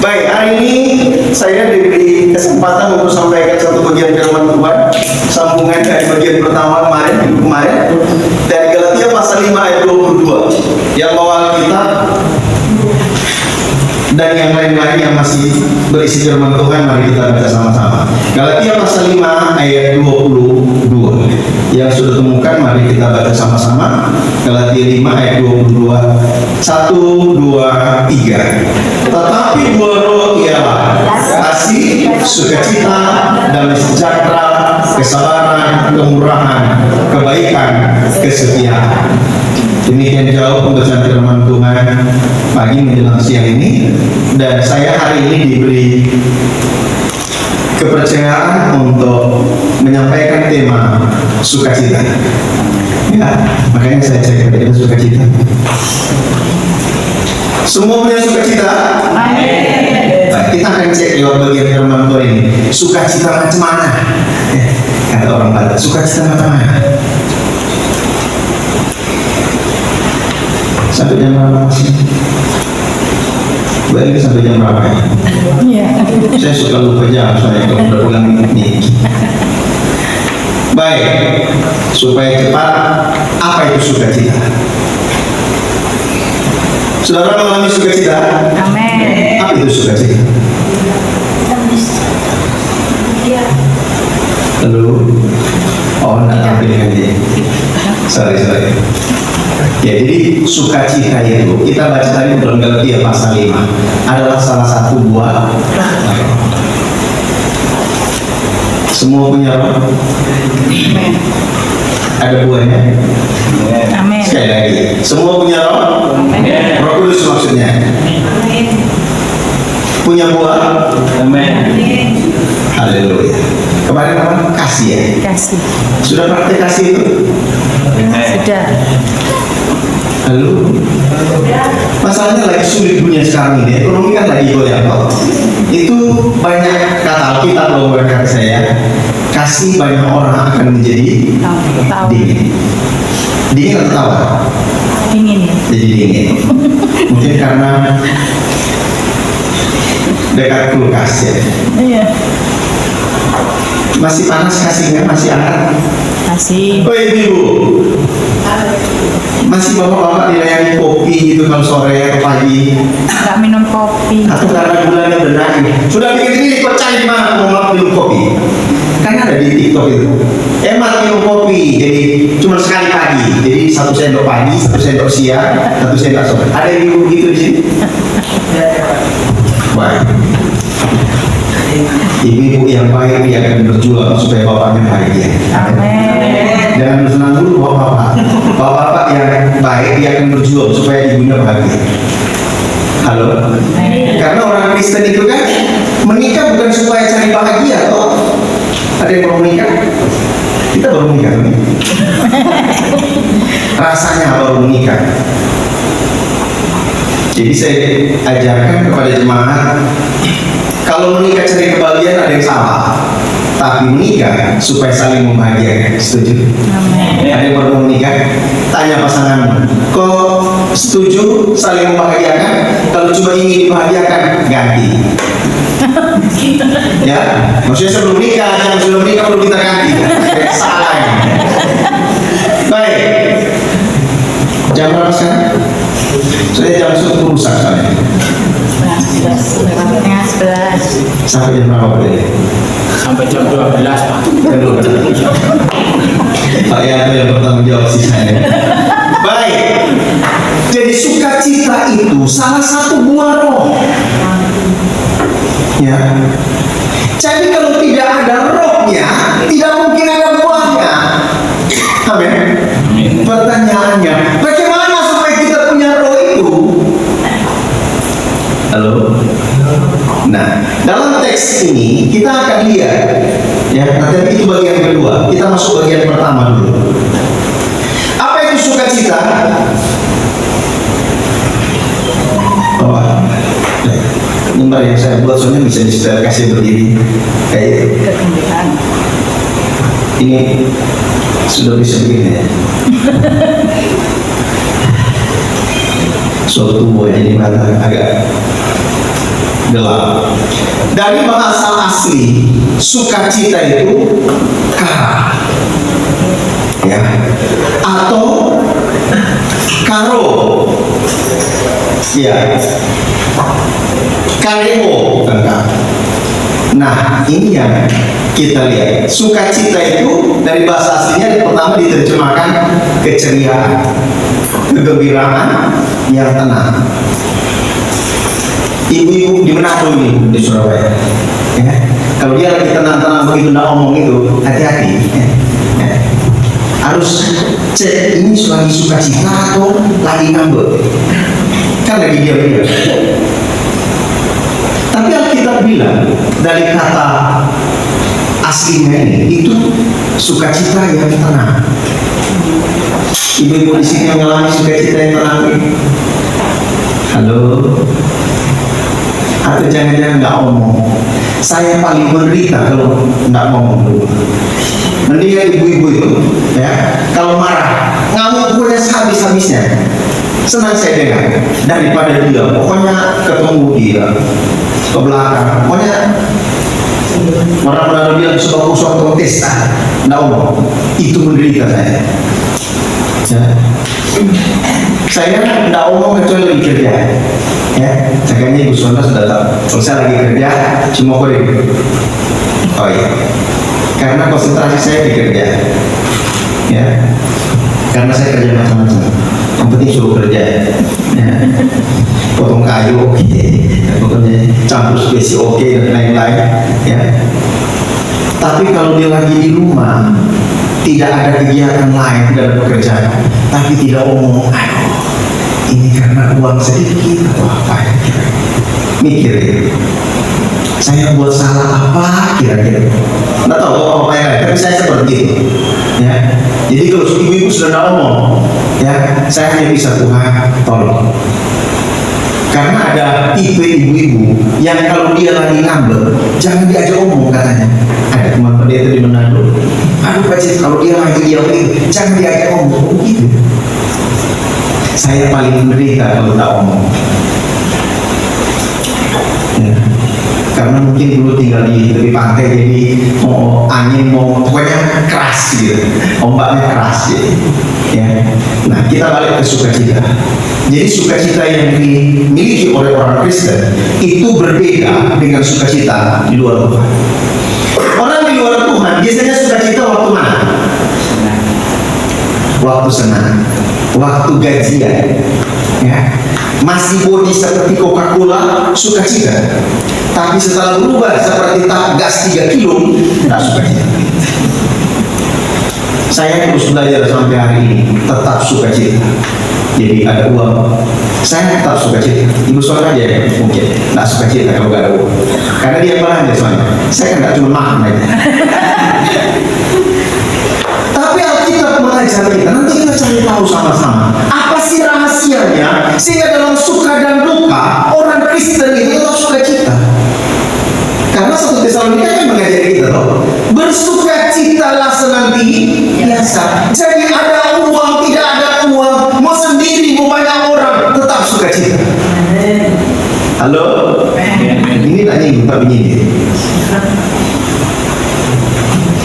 Baik, hari ini saya diberi kesempatan untuk sampaikan satu bagian firman Tuhan sambungan dari bagian pertama kemarin dari Galatia pasal 5 ayat 22 yang awal kita dan yang lain-lain yang masih berisi firman Tuhan. Mari kita baca sama-sama. Galatia pasal 5 ayat 22 yang sudah temukan, mari kita baca sama-sama. Galatia 5 ayat 22. 1, 2, 3. Tetapi buah roh ialah kasih, sukacita, damai sejahtera, kesabaran, kemurahan, kebaikan, kesetiaan. Demikian jauh pembacaan firman Tuhan pagi menjelang siang ini, dan saya hari ini diberi kepercayaan untuk menyampaikan tema sukacita. Ya, makanya saya cek itu sukacita. Semua punya sukacita? Nah, kita akan cek lewat bagian firman Tuhan ini. Sukacita macam mana? Kata orang Batak, sukacita macam mana? Sampai jam berapa masih? Balik sampai jam berapa ya? Iya. Saya suka lupa jam saya kalau udah pulang ini. Baik, supaya cepat, apa itu sukacita? Saudara mengalami sukacita? Amin. Apa itu sukacita? Lalu, nak tampilkan dia. Sorry. Ya, jadi sukacita itu kita baca tadi dalam Galatia pasal 5 adalah salah satu buah. Semua punya roh? Ada buahnya? Amin. Sekali lagi, semua punya roh? Roh Kudus maksudnya. Punya buah? Amin. Haleluya. Kemarin apa? Kasih ya? Kasih. Sudah praktek kasih itu? Sudah. Lalu masalahnya lagi sulit dunia sekarang ini, ekonomi kan lagi goyang. Itu banyak kata Alkitab loh kata saya, kasih banyak orang akan menjadi dingin. Dingin atau tawar? Dingin. Jadi dingin. Mungkin karena dekat kulkas ya. Iya. Masih panas kasihnya, masih hangat. Kasih. Oh ibu, masih bapak-bapak dilayani kopi gitu kalau sore atau pagi, Enggak minum kopi. atau karena gulanya udah naik, sudah bikin ini pecah di mana mau minum kopi? Kan ada di TikTok itu, minum kopi, jadi cuma sekali pagi, jadi 1 sendok pagi, 1 sendok siang, 1 sendok sore. Ada yang minum gitu di sini? Baik. Ibu-ibu yang baik dia akan berjuang supaya bapaknya bahagia. Amin. Jangan bersenang dulu bapak-bapak. Bapak-bapak yang baik dia akan berjuang supaya ibunya bahagia. Halo. Karena orang Kristen itu kan menikah bukan supaya cari bahagia toh. Ada yang mau menikah? Kita baru menikah. Rasanya baru menikah. Jadi saya ajarkan kepada jemaat, kalau menikah cari kebahagiaan ada yang salah, tapi menikah supaya saling membahagiakan. Setuju? Amin. Ada yang baru menikah? Tanya pasanganmu, kok setuju saling membahagiakan? Kalau cuma ingin dibahagiakan, ganti. Ya, maksudnya sebelum nikah, yang sebelum nikah perlu kita ganti. Salah ya. Baik. Jam berapa sekarang? Saya jam 10 rusak soalnya. 11. Sampai jam berapa boleh? Sampai jam 12, Pak. Pak Yanto yang bertanggung jawab sisanya. Baik. Jadi sukacita itu salah satu buah roh. Ya. Jadi kalau tidak ada rohnya, tidak mungkin ada buahnya. Amin. Pertanyaannya, bagaimana supaya kita punya roh itu? Halo. Nah, dalam teks ini kita akan lihat, ya, nanti itu bagian kedua. Kita masuk bagian pertama dulu. Apa itu sukacita? Nomor yang saya buat soalnya bisa disetel kasih berdiri kayak itu. Kegembiraan. Ini sudah bisa begini ya. Suatu tubuh jadi agak gelap. Dari bahasa asli sukacita itu kara, ya, atau karo, ya, kareo, bukan karo. Nah, ini yang kita lihat. Sukacita itu dari bahasa aslinya pertama diterjemahkan keceriaan, kegembiraan yang tenang. Ibu-ibu di Manado ini, di Surabaya, ya, kalau dia lagi tenang-tenang begitu nggak omong itu, hati-hati, ya. Harus cek ini lagi sukacita atau lagi ngambek, kan lagi diam-diam. Tapi Alkitab bilang dari kata aslinya ini itu sukacita yang tenang. Ibu-ibu di sini mengalami sukacita yang tenang. Halo? Atau jangan-jangan nggak ngomong. Saya paling menderita kalau nggak ngomong dulu. Mendingan ibu-ibu itu, ya, kalau marah ngamuk punya habis-habisnya. Senang saya dengar daripada dia. Pokoknya ketemu dia ke belakang. Pokoknya orang-orang bilang suatu testa, nggak ngomong. Itu menderita saya. Ya. Saya nggak ngomong kecuali lagi kerja. Ya, cakapnya Ibu Sonda sudah tahu. Kalau saya lagi kerja, cuma kode. Oh iya, karena konsentrasi saya di kerja. Ya, karena saya kerja macam-macam. Yang penting suruh kerja. Ya. Potong kayu oke, pokoknya campur spesi oke dan lain-lain. Ya. Tapi kalau dia lagi di rumah, tidak ada kegiatan lain, tidak ada pekerjaan, tapi tidak omong, aduh, ini karena uang sedikit atau apa ya? Mikir ya, saya buat salah apa kira-kira? Nggak tahu apa yang lain, tapi saya seperti itu. Ya, jadi kalau ibu-ibu sudah nggak omong, ya, saya hanya bisa Tuhan tolong. Karena ada tipe ibu-ibu yang kalau dia lagi ngambek, jangan diajak omong katanya. Ada teman pendeta di Manado, aduh Pak Cik, kalau dia lagi diam jangan diajak omong. Gitu. Saya paling menderita kalau tak omong. Ya. Karena mungkin dulu tinggal di tepi pantai, jadi mau angin mau pokoknya keras gitu, ombaknya keras gitu. Ya. Nah, kita balik ke sukacita. Jadi sukacita yang dimiliki oleh orang Kristen itu berbeda dengan sukacita di luar Tuhan. Orang di luar Tuhan biasanya sukacita waktu mana? Waktu senang, waktu gajian, ya. Masih body seperti Coca-Cola, sukacita. Tapi setelah berubah seperti gas 3 kilo, tidak sukacita. Saya terus belajar sampai hari ini, tetap sukacita. Jadi ada uang, saya tetap sukacita. Ibu soal aja ya, mungkin nggak sukacita kalau nggak ada uang. Karena dia belanja soalnya. Saya kan nggak cuma makan aja. Tapi Alkitab mengajar kita, nanti kita cari tahu sama-sama. Apa sih rahasianya sehingga dalam suka dan duka orang Kristen itu tetap sukacita? Karena 1 Tesalonika kan mengajari kita loh, bersukacitalah senantiasa. Jadi ada uang, tidak ada uang, mau sendiri, mau banyak orang, tetap sukacita. Halo? Ini tak nyinggung, tapi nyindir.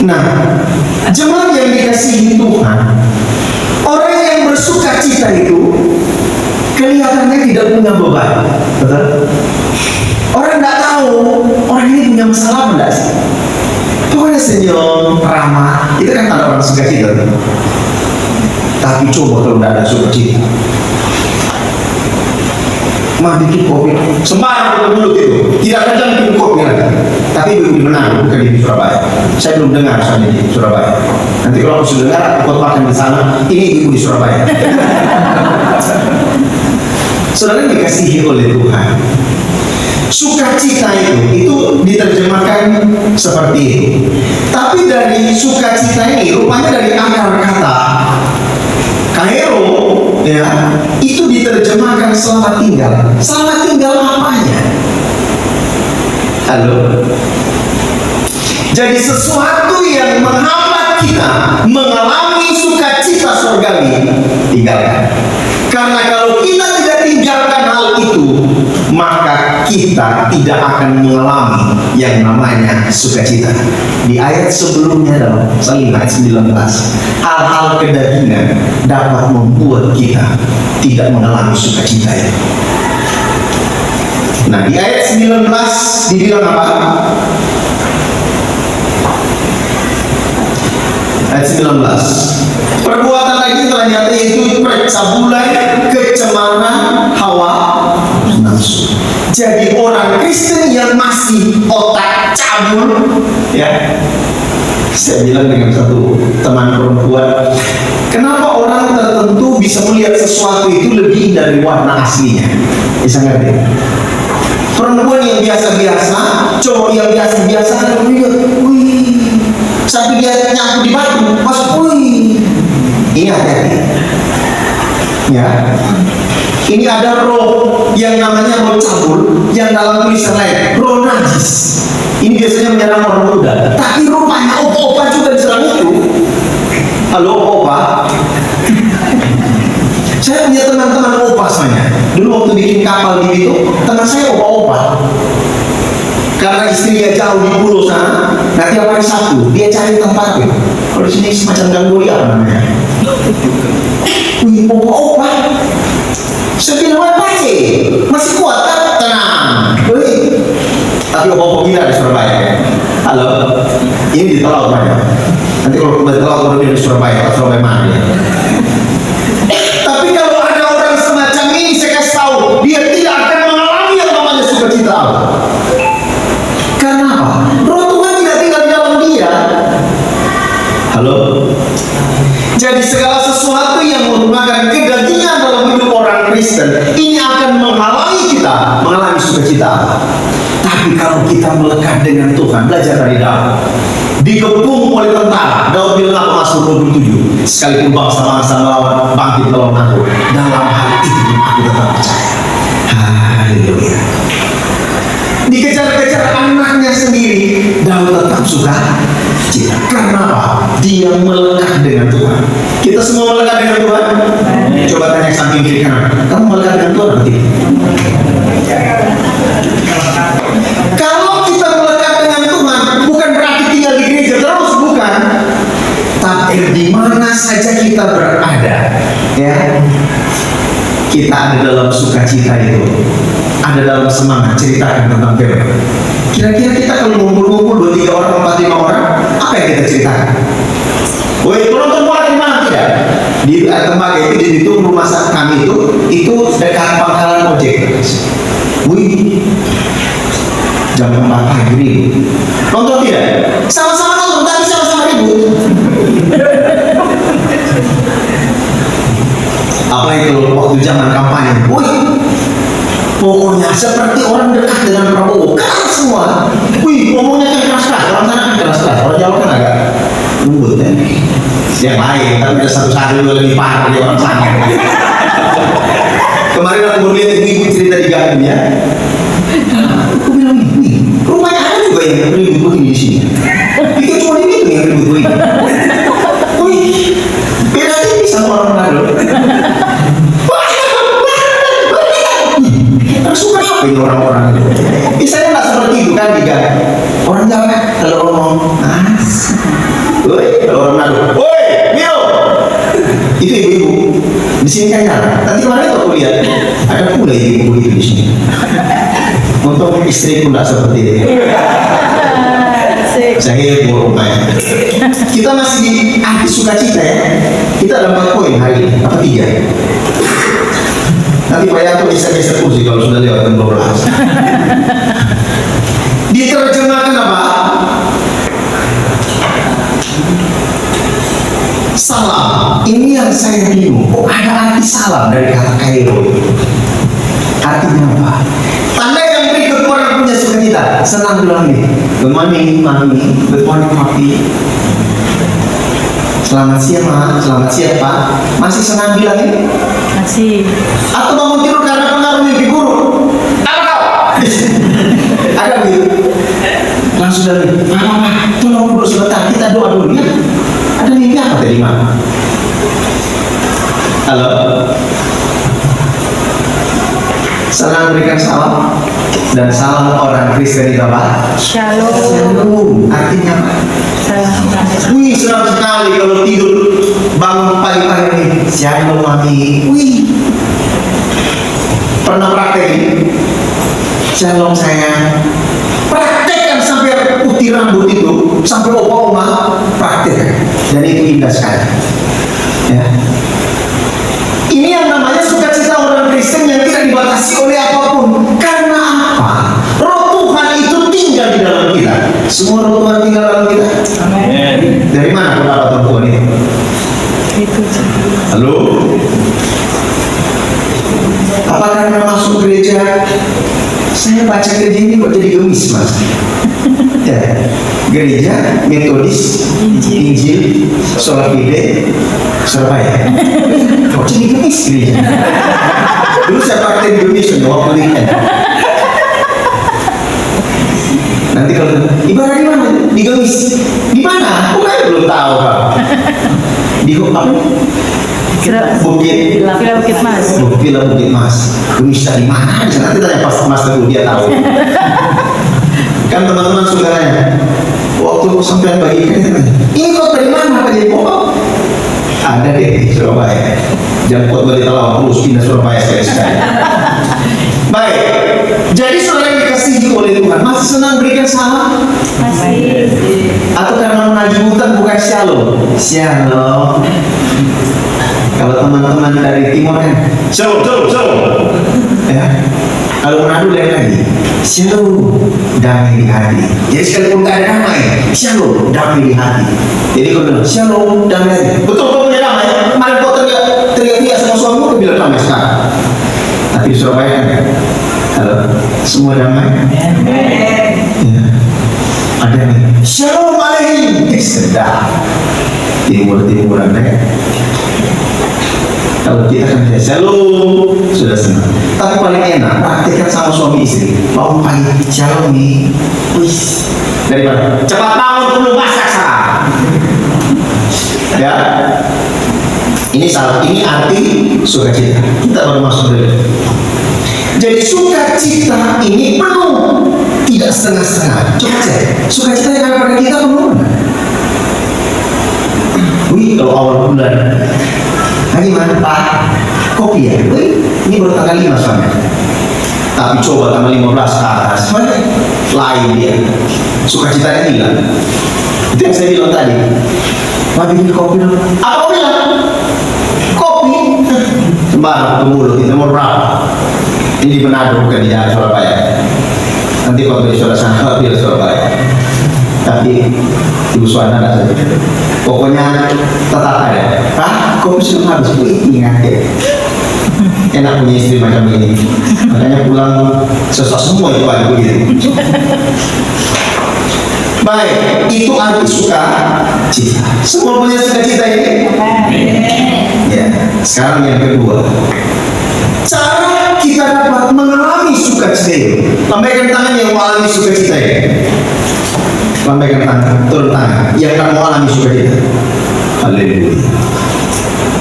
Nah, jemaat yang dikasihi Tuhan, orang yang bersukacita itu kelihatannya tidak punya beban, betul? Orang tidak tahu orang ini punya masalah enggak sih. Pokoknya senyum, ramah, itu kan tanda orang sukacita. Tapi coba kalau tidak ada sukacita, mah bikin kopi sembarang mulut itu, tidak kencang bikin kopi lagi. Tapi belum dimenang, bukan di Surabaya. Saya belum dengar soalnya di Surabaya. Nanti kalau aku sudah dengar, aku makan di sana. Ini ibu di Surabaya. Saudara dikasihi oleh Tuhan. Sukacita itu diterjemahkan seperti itu. Tapi dari sukacita ini rupanya dari akar kata kairo, ya, itu diterjemahkan selamat tinggal. Selamat tinggal apanya? Halo. Jadi sesuatu yang menghambat kita mengalami sukacita surgawi, tinggalkan. Karena kalau kita tidak tinggalkan hal hal itu, maka kita tidak akan mengalami yang namanya sukacita. Di ayat sebelumnya dalam ayat 19, hal-hal kedagingan dapat membuat kita tidak mengalami sukacita itu. Nah, di ayat 19 dibilang apa? Ayat 19, perbuatan daging telah nyata, yaitu percabulan, kecemaran, hawa nafsu. Jadi orang Kristen yang masih otak cabul, ya, saya bilang dengan satu teman perempuan, kenapa orang tertentu bisa melihat sesuatu itu lebih dari warna aslinya? Bisa ngerti? Perempuan yang biasa-biasa, cowok yang biasa-biasa, lihat, wih, sampai dia nyangkut di batu, pas, wih, ini hati-hati, ya. Ini ada roh yang namanya roh cabul, yang dalam tulisan lain, roh najis. Ini biasanya menyerang orang muda, tapi rupanya opa-opa juga diserang itu. Halo opa. Saya punya teman-teman opa semuanya. Dulu waktu bikin kapal di itu, teman saya opa-opa. Karena istrinya jauh di pulau sana, nah tiap hari Sabtu dia cari tempat itu. Kalau di sini semacam gangguan apa namanya? Wih, opa-opa. Saya bilang, wah pace, masih kuat kan? Tenang. Wih. Tapi opa-opa gila di Surabaya. Halo, ini di Telaut banyak. Nanti kalau di Telaut baru di Surabaya, Surabaya mana ya? Tapi kalau ada orang semacam ini, saya kasih tahu, dia tidak akan mengalami yang namanya sukacita Allah. Karena apa? Roh Tuhan tidak tinggal di dalam dia. Halo? Jadi segala sesuatu yang merupakan kedagingan dalam hidup orang Kristen, ini akan menghalangi kita mengalami sukacita Allah. Tapi kalau kita melekat dengan Tuhan, belajar dari Daud, dikepung oleh tentara, Daud bilang apa Mazmur 27, sekalipun bangsa-bangsa melawan bangkit melawan aku, dalam hal itu aku tetap percaya. Haleluya. Dikejar-kejar anaknya sendiri, Daud tetap suka cita. Karena apa? Dia melekat dengan Tuhan. Kita semua melekat dengan Tuhan. Coba tanya samping kiri kanan, kamu melekat dengan Tuhan berarti? Kalau kita melekat dengan Tuhan, bukan berarti tinggal di gereja terus, bukan. Tapi di mana saja kita berada, ya, kita ada dalam sukacita itu, ada dalam semangat. Ceritakan tentang firman. Kira-kira kita kalau ngumpul-ngumpul 2-3 orang, 4-5 orang, apa yang kita ceritakan? Woi, penonton bola di mana tidak? Di tempat itu rumah kami itu dekat pangkalan ojek. Wih, jam 4 pagi ribut. Nonton tidak? Sama-sama nonton, tapi sama-sama ribut. Apa itu waktu zaman kampanye? Wih, pokoknya seperti orang dekat dengan Prabowo, keras semua. Wih, ngomongnya kan keras-keras, orang sana kan keras-keras, orang Jawa kan agak lembut ya. Yang lain, tapi ada satu-satu juga lebih parah dari orang sana. Kemarin aku baru lihat ibu cerita di Garut ya. Aku bilang, nih, rupanya ada juga yang ribut begini di sini. Itu cuma ini tuh yang ribut begini. Wih, beda tipis sama orang Manado. Suka apa ini orang-orang itu? Saya nggak seperti itu kan, Diga. Orang Jawa kalau ngomong, woi, kalau orang Manado, woi, Mio, itu ibu-ibu. Di sini kan nyala. Nanti kemarin itu aku lihat ada pula ibu-ibu itu di sini. Untuk istriku nggak seperti itu. Saya rupanya. Kita masih di arti sukacita ya. Kita ada 4 poin hari ini, apa 3? Nanti Pak Yato bisa geser kursi kalau sudah lewat jam 12. Diterjemahkan apa? Salam. Ini yang saya bingung. Kok ada arti salam dari kata Kairo? Artinya apa? Tanda yang berikut orang punya sukacita. Senang bilang nih. Good morning, mami. Good morning, papi. Selamat siang, Ma. Selamat siang, Pak. Masih senang bilang ini? Masih. Atau bangun tidur karena pengaruh mimpi buruk? Apa kau? Ada begitu? Langsung dari, Pak, tolong dulu sebentar, kita doa dulu ya. Ada mimpi apa tadi, Ma? Halo? Senang berikan salam. Dan salam orang Kristen itu apa? Shalom. Shalom. Artinya apa? Salam. Wih, senang sekali kalau tidur bangun pagi-pagi nih. Shalom mami. Wih. Pernah praktek? Shalom sayang. Praktekkan sampai putih rambut itu, sampai opa-oma praktek. Dan itu indah sekali. Ya. Ini yang namanya sukacita orang Kristen yang tidak dibatasi oleh apapun. Karena apa? Roh Tuhan itu tinggal di dalam kita. Semua roh Tuhan tinggal dalam kita. Amin. Dari mana pendapat roh Tuhan itu? Itu. Halo? Apa karena masuk gereja? Saya baca gereja ini kok jadi gemis, Mas? Ya, gereja Metodis Injil Solapide Surabaya. Kok jadi gemis gereja? Dulu saya praktek di Indonesia waktu weekend. Nanti kalau ibarat di mana? Di gemis. Di mana? Bukan belum tahu Pak. Di apa? Bukit. Villa Bukit Mas. Villa Bukit Mas. Gemis dari mana? Nanti tanya pas Mas dulu dia tahu. Kan teman-teman saudaranya waktu sampai pagi kan ini kok dari mana Pak jadi pokok? Ada deh di Surabaya. Jangan buat balik tahu terus pindah Surabaya sekali-sekali. Baik, jadi saudara yang dikasihi oleh Tuhan masih senang berikan salam? Masih. Atau karena menajibutan bukan shalom? Shalom. Kalau teman-teman dari timur kan shalom, shalom, shalom. Ya. Kalau Manado lain lagi, shalom, damai di hati. Jadi sekalipun tak ada damai, shalom, damai di hati. Jadi kau bilang shalom, damai di hati. Betul kau punya damai. Kemarin kau teriak-teriak sama suamimu, kau bilang damai sekarang. Tapi di Surabaya kan, halo, semua damai. Ya. Ada nih, shalom alaikum. Sedap. Timur-timuran ya. Kalau kita kan biasa, shalom, sudah senang. Tapi paling enak, praktekkan sama suami istri. Bangun pagi, shalom nih. Wih, daripada cepat bangun dulu masak sah. Ya, ini salah. Ini arti sukacita. Kita baru masuk dulu. Jadi sukacita ini penuh, tidak setengah-setengah. Coba cek, sukacita yang ada pada kita penuh. Wih, kalau awal bulan. Gimana Pak? Kopi ya? Wih, ini baru tanggal 5 soalnya. Tapi coba tanggal 15 ke atas, lain dia. Sukacitanya hilang. Itu yang saya bilang tadi. Pak bikin kopi dulu. Apa kau bilang? Kopi? Sembarang ke mulut, itu mau berapa? Ini di Manado bukan di daerah Surabaya. Nanti waktu di Surabaya, di Surabaya. Tapi Ibu Suwana ada saja. Pokoknya tetap ada. Pak, kopi sudah habis. Ingat ya. Enak punya istri macam ini. Makanya pulang sesak semua itu ada begitu. Baik, itu arti sukacita. Semua punya sukacita ini. Ya. Sekarang yang kedua. Cara kita dapat mengalami sukacita ini. Lambaikan tangan yang mengalami sukacita ini. Lambaikan tangan, turun tangan. Yang akan mengalami sukacita. Haleluya.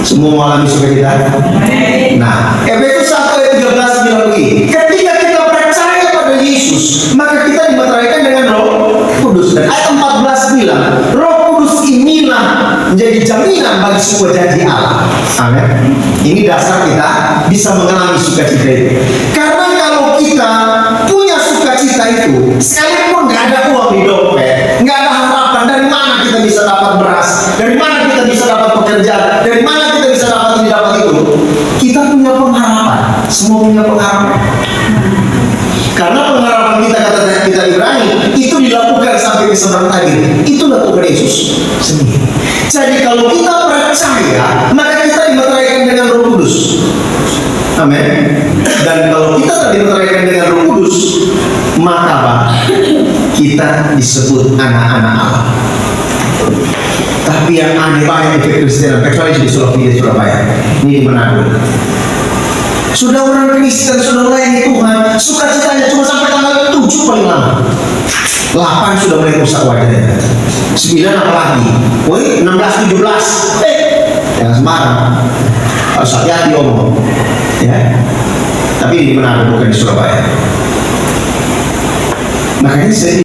Semua mengalami sukacita. Nah, Efesus 1 ayat 13 bilang begini. Ketika kita percaya pada Yesus, maka kita dimeteraikan dengan Roh Kudus. Dan ayat 14 bilang, Roh Kudus inilah menjadi jaminan bagi semua janji Allah. Amin. Ini dasar kita bisa mengalami sukacita itu. Karena kalau kita punya sukacita itu, sekalipun nggak ada uang di dompet, nggak ada harapan, dari mana kita bisa dapat beras, dari mana kita bisa dapat pekerjaan, dari mana kita bisa dapat ini dapat itu, kita punya pengharapan. Semua punya pengharapan. Karena pengharapan kita, kata kita Ibrani, itu dilakukan sampai ke seberang tadi. Itulah Tuhan Yesus sendiri. Jadi kalau kita percaya, maka kita dimeteraikan dengan Roh Kudus. Amin. Dan kalau kita tak dimeteraikan dengan Roh Kudus, maka apa? Kita disebut anak-anak Allah. Tapi yang aneh banyak di Kristen, kecuali di Surabaya, ini di Manado. Sudah orang Kristen, sudah melayani Tuhan, sukacitanya cuma sampai tanggal 7 paling lama. 8 sudah mulai rusak wajahnya. 9 apalagi. Woi, 16, 17. Jangan sembarang. Harus hati-hati omong. Ya. Tapi di Manado bukan di Surabaya. Makanya saya